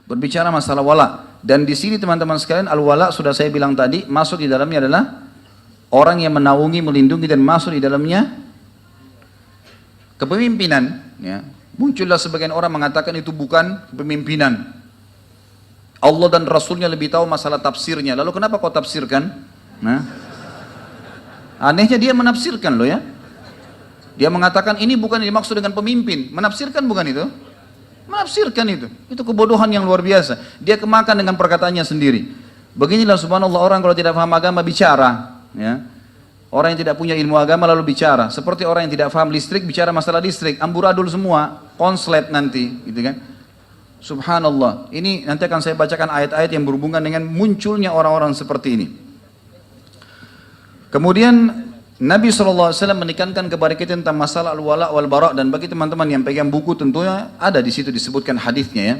berbicara masalah wala. Dan di sini teman-teman sekalian, al-wala sudah saya bilang tadi, masuk di dalamnya adalah orang yang menaungi, melindungi, dan masuk di dalamnya kepemimpinan. Ya. Muncullah sebagian orang mengatakan itu bukan kepemimpinan. Allah dan Rasulnya lebih tahu masalah tafsirnya. Lalu kenapa kau tafsirkan? Nah, anehnya dia menafsirkan loh ya. Dia mengatakan ini bukan dimaksud dengan pemimpin. Menafsirkan bukan itu? Menafsirkan itu. Itu kebodohan yang luar biasa. Dia kemakan dengan perkataannya sendiri. Beginilah subhanallah orang kalau tidak paham agama bicara. Ya. Orang yang tidak punya ilmu agama lalu bicara. Seperti orang yang tidak paham listrik bicara masalah listrik. Amburadul semua. Konslet nanti. Gitu kan. Subhanallah. Ini nanti akan saya bacakan ayat-ayat yang berhubungan dengan munculnya orang-orang seperti ini. Kemudian Nabi SAW menekankan kepada kita tentang masalah al-wala wal-bara, dan bagi teman-teman yang pegang buku tentunya ada di situ disebutkan hadisnya ya.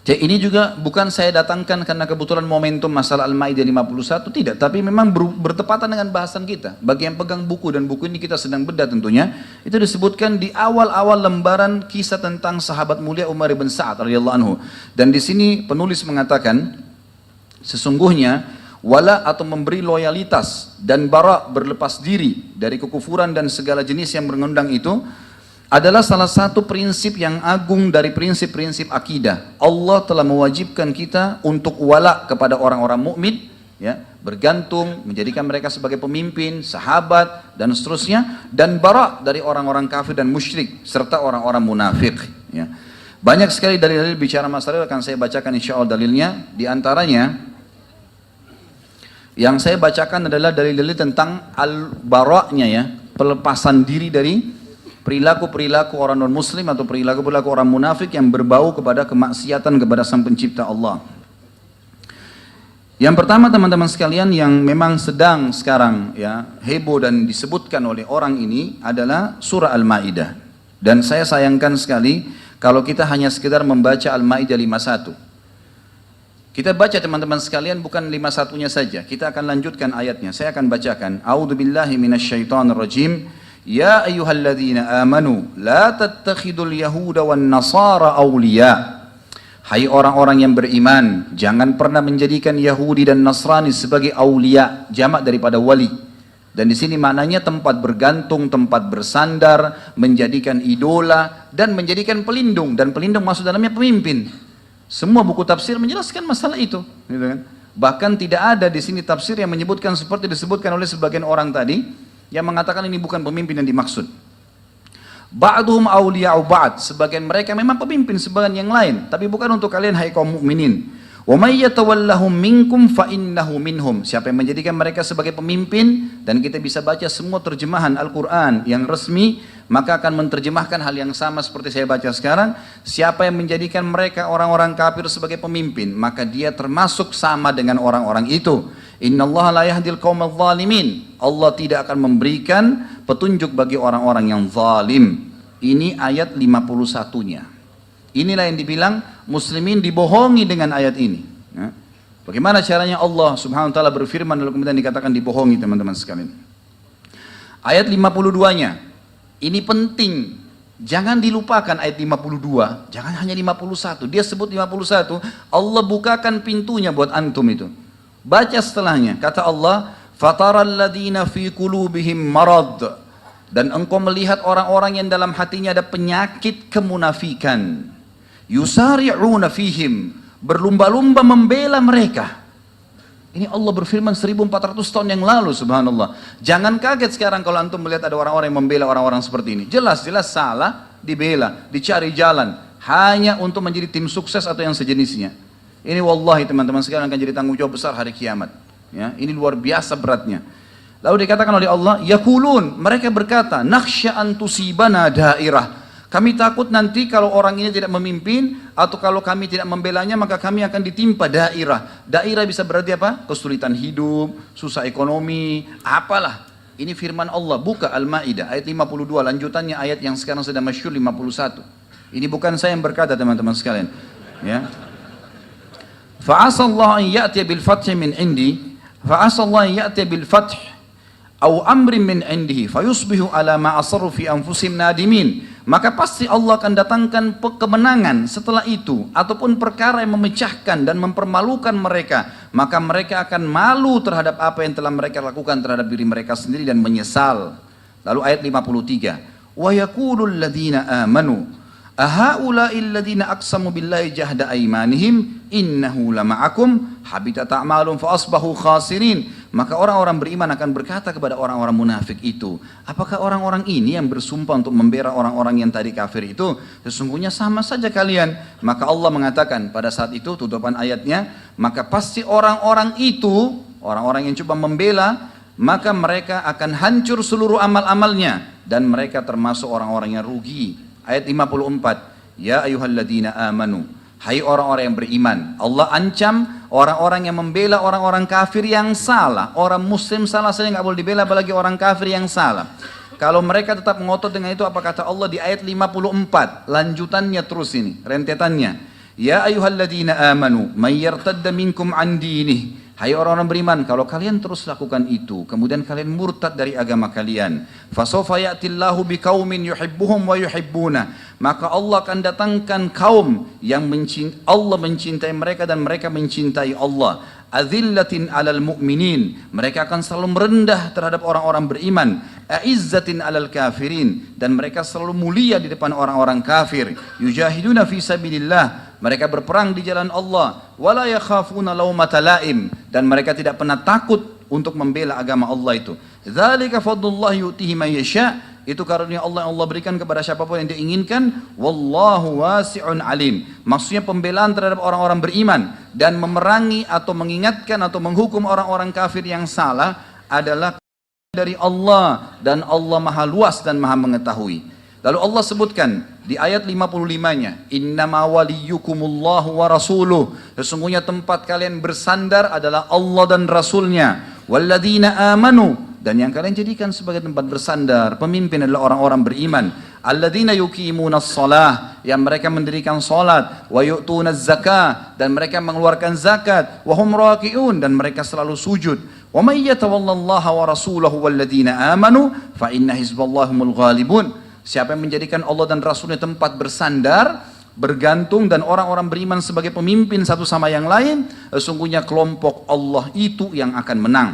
Jadi ini juga bukan saya datangkan karena kebetulan momentum masalah Al-Maidah 51, tidak, tapi memang bertepatan dengan bahasan kita. Bagi yang pegang buku, dan buku ini kita sedang bedah tentunya, itu disebutkan di awal-awal lembaran kisah tentang sahabat mulia Umar bin Sa'ad radhiyallahu anhu. Dan di sini penulis mengatakan sesungguhnya wala atau memberi loyalitas dan bara berlepas diri dari kekufuran dan segala jenis yang mengundang itu adalah salah satu prinsip yang agung dari prinsip-prinsip akidah. Allah telah mewajibkan kita untuk wala kepada orang-orang mukmin, ya, bergantung, menjadikan mereka sebagai pemimpin, sahabat dan seterusnya, dan bara dari orang-orang kafir dan musyrik serta orang-orang munafik. Ya. Banyak sekali dalil-dalil bicara masalah akan saya bacakan insyaallah dalilnya. Di antaranya yang saya bacakan adalah dalil-dalil tentang al-bara'-nya ya, pelepasan diri dari perilaku-perilaku orang non-muslim atau perilaku-perilaku orang munafik yang berbau kepada kemaksiatan kepada Sang Pencipta Allah. Yang pertama teman-teman sekalian yang memang sedang sekarang ya heboh dan disebutkan oleh orang ini adalah surah Al-Maidah. Dan saya sayangkan sekali kalau kita hanya sekedar membaca Al-Maidah 51. Kita baca teman-teman sekalian bukan 51-nya saja. Kita akan lanjutkan ayatnya. Saya akan bacakan. A'udzubillahi minasyaitonirrajim. Ya ayyuhalladzina amanu la tattakhidul yahuda wan nasara awliya. Hai orang-orang yang beriman, jangan pernah menjadikan Yahudi dan Nasrani sebagai aulia, jamak daripada wali. Dan di sini maknanya tempat bergantung, tempat bersandar, menjadikan idola dan menjadikan pelindung, dan pelindung masuk dalamnya pemimpin. Semua buku tafsir menjelaskan masalah itu, gitu kan? Bahkan tidak ada di sini tafsir yang menyebutkan seperti disebutkan oleh sebagian orang tadi yang mengatakan ini bukan pemimpin yang dimaksud. Ba'duhum awliya'u ba'd, sebagian mereka memang pemimpin sebagian yang lain, tapi bukan untuk kalian hai kaum mukminin. Wa may yatawallahum minkum fa innahu minhum. Siapa yang menjadikan mereka sebagai pemimpin, dan kita bisa baca semua terjemahan Al-Qur'an yang resmi, maka akan menerjemahkan hal yang sama seperti saya baca sekarang. Siapa yang menjadikan mereka orang-orang kafir sebagai pemimpin, maka dia termasuk sama dengan orang-orang itu. Innallaha la yahdil qaumadz zalimin. Allah tidak akan memberikan petunjuk bagi orang-orang yang zalim. Ini ayat 51-nya. Inilah yang dibilang muslimin dibohongi dengan ayat ini. Ya. Bagaimana caranya Allah subhanahu wa ta'ala berfirman lalu kemudian dikatakan dibohongi teman-teman sekalian. Ayat 52-nya. Ini penting. Jangan dilupakan ayat 52. Jangan hanya 51. Dia sebut 51. Allah bukakan pintunya buat antum itu. Baca setelahnya. Kata Allah, "Fataral ladzina fi qulubihim marad." Dan engkau melihat orang-orang yang dalam hatinya ada penyakit kemunafikan. Yusari'una fihim, berlumba-lumba membela mereka. Ini Allah berfirman 1400 tahun yang lalu, subhanallah. Jangan kaget sekarang kalau antum melihat ada orang-orang yang membela orang-orang seperti ini. Jelas-jelas salah, dibela, dicari jalan hanya untuk menjadi tim sukses atau yang sejenisnya. Ini wallahi teman-teman sekalian akan jadi tanggung jawab besar hari kiamat. Ya, ini luar biasa beratnya. Lalu dikatakan oleh Allah, yaqulun, mereka berkata, nakhsha an tusibana dairah. Kami takut nanti kalau orang ini tidak memimpin atau kalau kami tidak membelanya maka kami akan ditimpa dairah. Dairah bisa berarti apa? Kesulitan hidup, susah ekonomi, apalah. Ini firman Allah, buka Al-Maidah ayat 52, lanjutannya ayat yang sekarang sedang masyhur 51. Ini bukan saya yang berkata teman-teman sekalian. Ya. Fa'asallahu an ya'tiya bil fathi min indi, fa'asallahu an ya'tiya bil fath au amrin min indihi fayusbihu ala ma asarru fi anfusihim nadimin, maka pasti Allah akan datangkan kemenangan setelah itu, ataupun perkara yang memecahkan dan mempermalukan mereka, maka mereka akan malu terhadap apa yang telah mereka lakukan terhadap diri mereka sendiri dan menyesal. Lalu ayat 53, wa yaqulul ladzina amanu ahaula'il ladzina aqsamu billahi jahda aymanihim innahu lama'akum habitat a'malum fa asbahu khasirin. Maka orang-orang beriman akan berkata kepada orang-orang munafik itu, apakah orang-orang ini yang bersumpah untuk membela orang-orang yang tadi kafir itu? Sesungguhnya sama saja kalian. Maka Allah mengatakan pada saat itu, tutupan ayatnya, maka pasti orang-orang itu, orang-orang yang coba membela, maka mereka akan hancur seluruh amal-amalnya, dan mereka termasuk orang-orang yang rugi. Ayat 54, ya ayyuhalladzina amanu, hai orang-orang yang beriman, Allah ancam orang-orang yang membela orang-orang kafir yang salah. Orang muslim salah saja nggak boleh dibela, apalagi orang kafir yang salah. Kalau mereka tetap mengotot dengan itu, apa kata Allah di ayat 54, lanjutannya terus ini, rentetannya, ya ayyuhalladzina amanu may yartadda minkum an dinih, hai orang-orang beriman, kalau kalian terus lakukan itu, kemudian kalian murtad dari agama kalian, fasawfa ya'tillahu biqaumin yuhibbuhum wa yuhibbuna, maka Allah akan datangkan kaum yang Allah mencintai mereka dan mereka mencintai Allah. Azillatin alal mu'minin, mereka akan selalu merendah terhadap orang-orang beriman. Aizzatin alal kafirin, dan mereka selalu mulia di depan orang-orang kafir. Yujahiduna fi sabilillah, mereka berperang di jalan Allah. Wala yakhafuna laumata laim, dan mereka tidak pernah takut untuk membela agama Allah itu. Dzalika fadlullah yu'tihi man yasha', itu karunia Allah yang Allah berikan kepada siapapun yang diinginkan. Wallahu wasi'un alim, maksudnya pembelaan terhadap orang-orang beriman dan memerangi atau mengingatkan atau menghukum orang-orang kafir yang salah adalah dari Allah, dan Allah maha luas dan maha mengetahui. Lalu Allah sebutkan di ayat 55-nya, innama waliyukumullahu wa rasuluh, sesungguhnya tempat kalian bersandar adalah Allah dan Rasulnya. Walladzina amanu, dan yang kalian jadikan sebagai tempat bersandar, pemimpin adalah orang-orang beriman. Alladzina yuqimunas shalah, yang mereka mendirikan salat, wa yu'tunaz zakah, dan mereka mengeluarkan zakat, wa hum raki'un, dan mereka selalu sujud. Wa may yatawallallaha wa rasulahu walladzina amanu fa inna hizballahi humul ghalibun. Siapa yang menjadikan Allah dan Rasulnya tempat bersandar, bergantung, dan orang-orang beriman sebagai pemimpin satu sama yang lain, sesungguhnya kelompok Allah itu yang akan menang.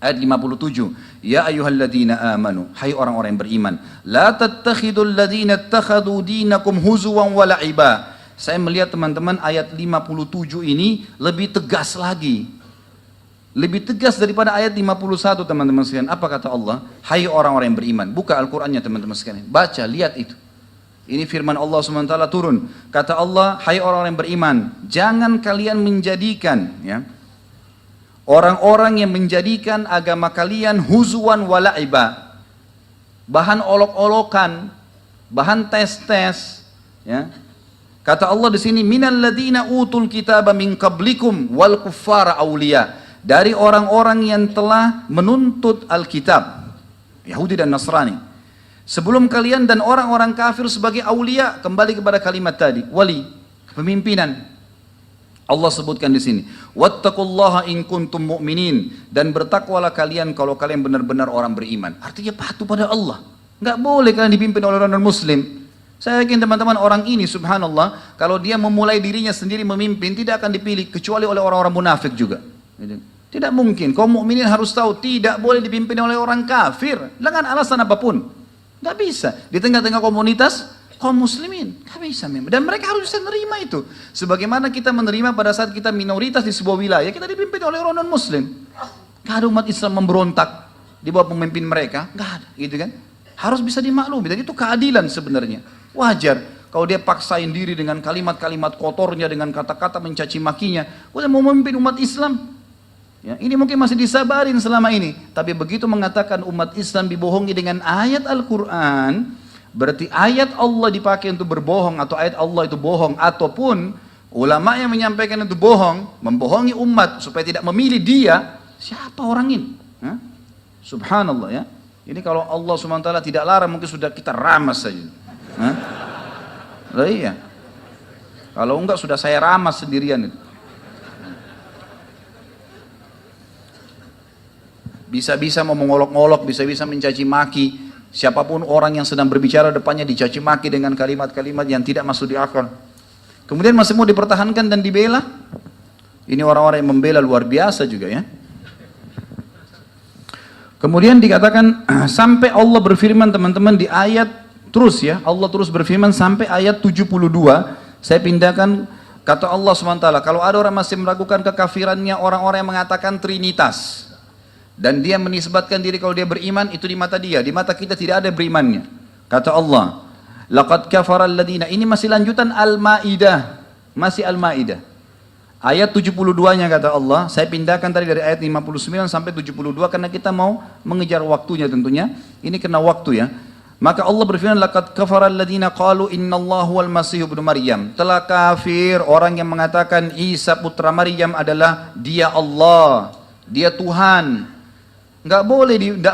Ayat 57, ya ayyuhalladzina amanu, hai orang-orang yang beriman, la tattakhidul ladzina ittakhadhu dinakum huzuwan wa la'iba. Saya melihat teman-teman ayat 57 ini lebih tegas lagi, lebih tegas daripada ayat 51 teman-teman sekalian. Apa kata Allah? Hai orang-orang yang beriman. Buka Al-Qur'annya teman-teman sekalian, baca, lihat itu. Ini firman Allah SWT turun. Kata Allah, hai orang-orang yang beriman, jangan kalian menjadikan, ya, orang-orang yang menjadikan agama kalian huzuan wala'iba, bahan olok-olokan, bahan tes-tes, ya. Kata Allah di sini, minal ladzina utul kitaba min qablikum wal kuffara awliya, dari orang-orang yang telah menuntut Alkitab, Yahudi dan Nasrani, sebelum kalian, dan orang-orang kafir sebagai awliya. Kembali kepada kalimat tadi, wali, kepemimpinan. Allah sebutkan di sini, wattaqullaha in kuntum mu'minin, dan bertakwalah kalian kalau kalian benar-benar orang beriman. Artinya patuh pada Allah. Enggak boleh kalian dipimpin oleh orang non-muslim. Saya yakin teman-teman, orang ini subhanallah, kalau dia memulai dirinya sendiri memimpin, tidak akan dipilih kecuali oleh orang-orang munafik juga. Tidak mungkin. Kaum mukminin harus tahu tidak boleh dipimpin oleh orang kafir dengan alasan apapun. Enggak bisa. Di tengah-tengah komunitas kaum muslimin, gak bisa memang. Dan mereka harus bisa menerima itu. Sebagaimana kita menerima pada saat kita minoritas di sebuah wilayah, kita dipimpin oleh orang non-muslim. Gak ada umat Islam memberontak di bawah pemimpin mereka, gak ada, gitu kan. Harus bisa dimaklumi, dan itu keadilan sebenarnya. Wajar kalau dia paksain diri dengan kalimat-kalimat kotornya, dengan kata-kata mencaci makinya, udah mau memimpin umat Islam. Ya, ini mungkin masih disabarin selama ini, tapi begitu mengatakan umat Islam dibohongi dengan ayat Al-Quran, berarti ayat Allah dipakai untuk berbohong, atau ayat Allah itu bohong, ataupun ulama yang menyampaikan itu bohong, membohongi umat supaya tidak memilih dia. Siapa orang ini? Hah? Subhanallah, ya. Ini kalau Allah SWT tidak larang, mungkin sudah kita ramas saja. Hah? Lah iya. Kalau enggak sudah saya ramas sendirian itu. bisa-bisa mau mengolok-olok, bisa-bisa mencaci maki. Siapapun orang yang sedang berbicara depannya dicaci maki dengan kalimat-kalimat yang tidak masuk di akal. Kemudian masih mau dipertahankan dan dibela. Ini orang-orang yang membela luar biasa juga ya. Kemudian dikatakan sampai Allah berfirman teman-teman di ayat terus ya. Allah terus berfirman sampai ayat 72. Saya pindahkan kata Allah SWT. Kalau ada orang masih meragukan kekafirannya orang-orang yang mengatakan Trinitas. Dan dia menisbatkan diri kalau dia beriman, itu di mata dia. Di mata kita tidak ada berimannya. Kata Allah, laqad kafara alladhina. Ini masih lanjutan Al-Ma'idah. Masih Al-Ma'idah. Ayat 72-nya kata Allah, saya pindahkan tadi dari ayat 59 sampai 72 karena kita mau mengejar waktunya tentunya. Ini kena waktu ya. Maka Allah berfirman, laqad kafara alladhina qalu innallaha wal masih ibnu Maryam. Telah kafir orang yang mengatakan Isa putra Maryam adalah dia Allah, dia Tuhan. Nggak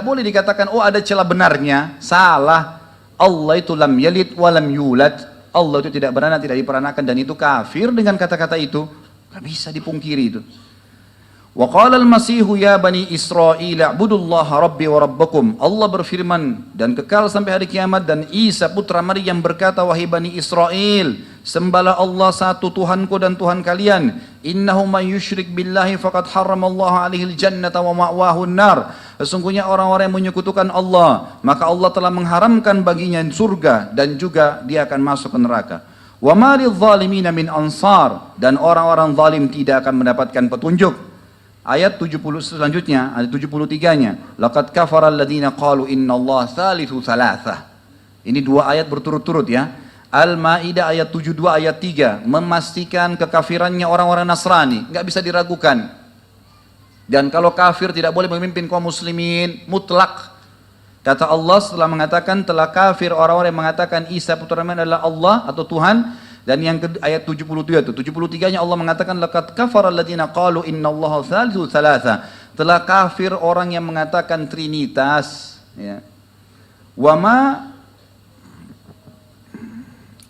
boleh dikatakan oh ada celah benarnya. Salah. Allah itu lam yalid wa lam yulad. Allah itu tidak beranak, tidak diperanakan, dan itu kafir dengan kata-kata itu. Nggak bisa dipungkiri itu. Wa qala al-masihu ya bani Israil a'budullaha rabbi wa rabbakum. Allah berfirman dan kekal sampai hari kiamat, dan Isa putra Maryam berkata, wahai bani Israel, sembahlah Allah satu Tuhanku dan Tuhan kalian. Innahu man yusyrik billahi faqad harramallahu alaihi al-jannata wa ma'wahu an-nar. Sesungguhnya orang-orang yang menyekutukan Allah, maka Allah telah mengharamkan baginya surga dan juga dia akan masuk ke neraka. Wa ma lidh-dhalimina min ansar, dan orang-orang zalim tidak akan mendapatkan petunjuk. Ayat 70 selanjutnya, ayat 73-nya, laqad kafara alladziina qalu innallaha tsalitsu tsalatsah. Ini dua ayat berturut-turut ya. Al-Maidah ayat 72 ayat 3 memastikan kekafirannya orang-orang Nasrani, enggak bisa diragukan. Dan kalau kafir tidak boleh memimpin kaum muslimin mutlak. Kata Allah setelah mengatakan telah kafir orang-orang yang mengatakan Isa putra Maryam adalah Allah atau Tuhan. Dan yang ayat 73 itu, 73-nya Allah mengatakan laqad kafara alladziina qalu innallaha tsalitsu tsalatsa. Telah kafir orang yang mengatakan Trinitas ya. Wa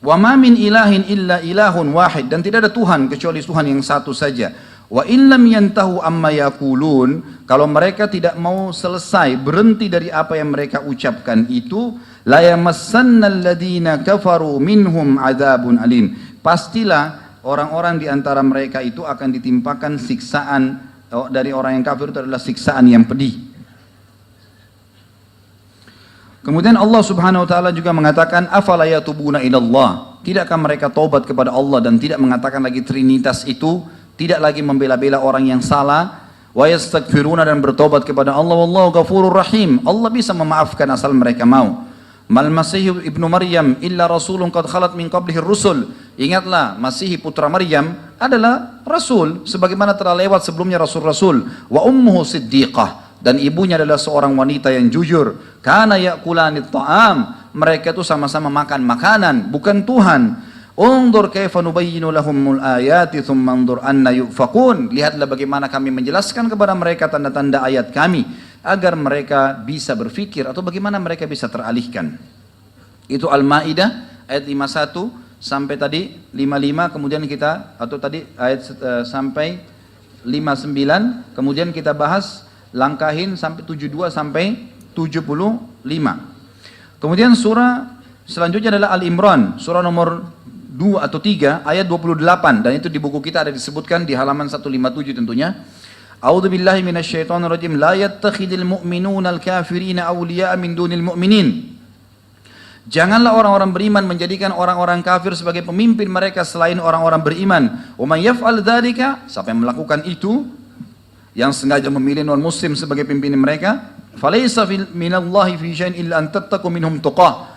ma min ilahin illa ilahun wahid, dan tidak ada Tuhan kecuali Tuhan yang satu saja. Wa in lam yantahu amma yaqulun, kalau mereka tidak mau selesai berhenti dari apa yang mereka ucapkan itu, la yamassannal ladzina kafaru minhum adzabun alim. Pastilah orang-orang di antara mereka itu akan ditimpakan siksaan dari orang yang kafir, itu adalah siksaan yang pedih. Kemudian Allah Subhanahu wa taala juga mengatakan afala yatubuna ilallah. Tidakkah mereka taubat kepada Allah dan tidak mengatakan lagi Trinitas itu, tidak lagi membela-bela orang yang salah, wa yastaghfiruna, dan bertobat kepada Allah, wallahu ghafurur rahim. Allah bisa memaafkan asal mereka mau. Mal Masih ibnu Maryam illa rasulun qad khalat min qablihi rusul. Ingatlah, Masih putra Maryam adalah rasul sebagaimana telah lewat sebelumnya rasul-rasul. Wa ummuhu siddiqah, dan ibunya adalah seorang wanita yang jujur. Kana ya'kulanit ta'am, mereka itu sama-sama makan makanan, bukan Tuhan. Undur kaifa nubayyinu lahumul ayati thumma undur anna yufakun. Lihatlah bagaimana kami menjelaskan kepada mereka tanda-tanda ayat kami agar mereka bisa berfikir atau bagaimana mereka bisa teralihkan. Itu Al-Maidah ayat 51 sampai tadi 55, kemudian kita atau tadi ayat sampai 59, kemudian kita bahas langkahin sampai 72 sampai 75. Kemudian surah selanjutnya adalah Al-Imran, surah nomor 2 atau 3 ayat 28, dan itu di buku kita ada disebutkan di halaman 157 tentunya. A'udzu billahi minasyaitonir rajim. La yattakhidul mu'minuna al-kafirina awliya'a min dunil mu'minin. Janganlah orang-orang beriman menjadikan orang-orang kafir sebagai pemimpin mereka selain orang-orang beriman. Wa may yaf'al dzalika, siapa yang melakukan itu, yang sengaja memilih non-muslim sebagai pimpinan mereka, falaysa minallahi fi syai'in illa an tattaqu minhum tuqah.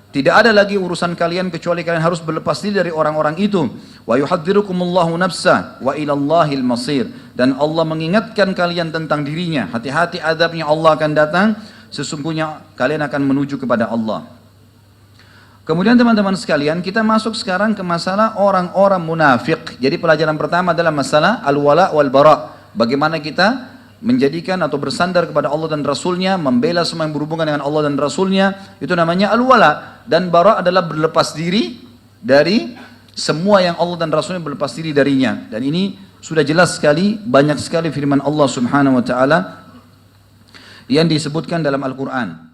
Tidak ada lagi urusan kalian kecuali kalian harus berlepas diri dari orang-orang itu. Wa yuhadzirukumullahu nafsa wa ilallahil masir. Dan Allah mengingatkan kalian tentang dirinya. Hati-hati azabnya Allah akan datang. Sesungguhnya kalian akan menuju kepada Allah. Kemudian teman-teman sekalian, kita masuk sekarang ke masalah orang-orang munafik. Jadi pelajaran pertama adalah masalah al-wala wal bara. Bagaimana kita menjadikan atau bersandar kepada Allah dan Rasulnya, membela semua yang berhubungan dengan Allah dan Rasulnya, itu namanya al-wala. Dan bara adalah berlepas diri dari semua yang Allah dan Rasulnya berlepas diri darinya. Dan ini sudah jelas sekali, banyak sekali firman Allah Subhanahu wa ta'ala yang disebutkan dalam Al-Quran.